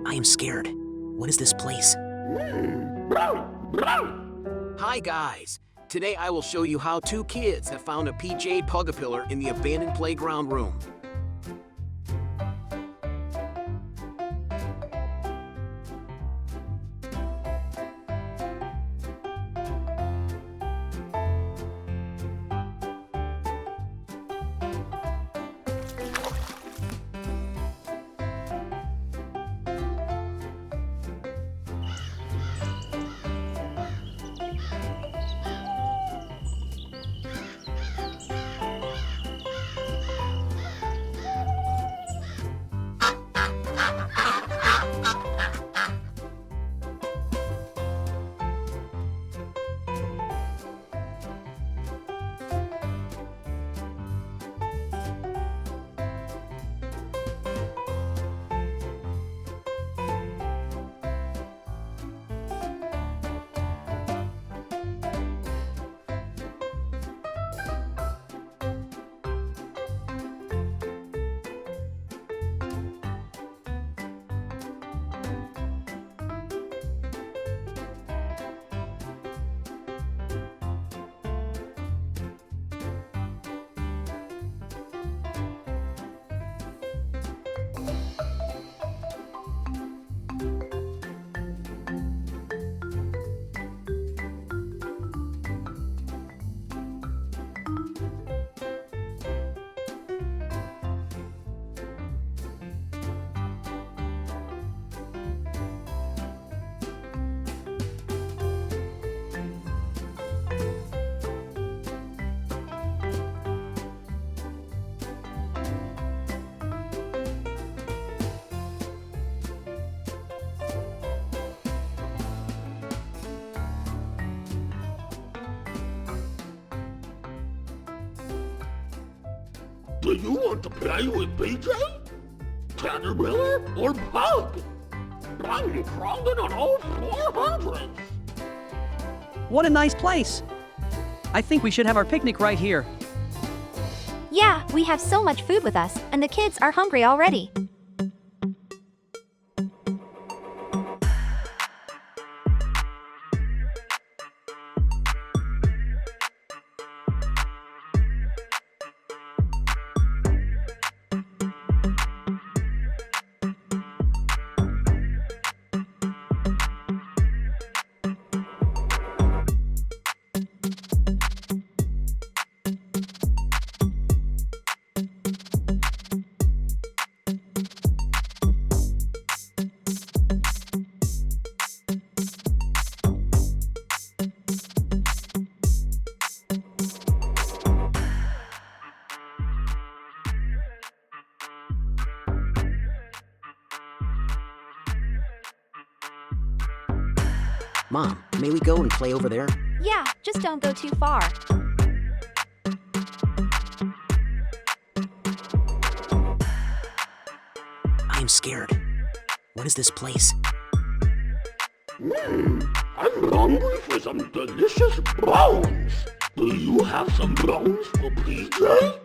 I am scared. What is this place? Hi guys! Today I will show you how two kids have found a PJ Pug A Pillar in the abandoned playground room. Do you want to play with PJ? Caterpillar or Pug? I'm crawling on all 400s. What a nice place! I think we should have our picnic right here. Yeah, we have so much food with us, and the kids are hungry already. Mom, may we go and play over there? Yeah, just don't go too far. I am scared. What is this place? I'm hungry for some delicious bones. Do you have some bones for PJ?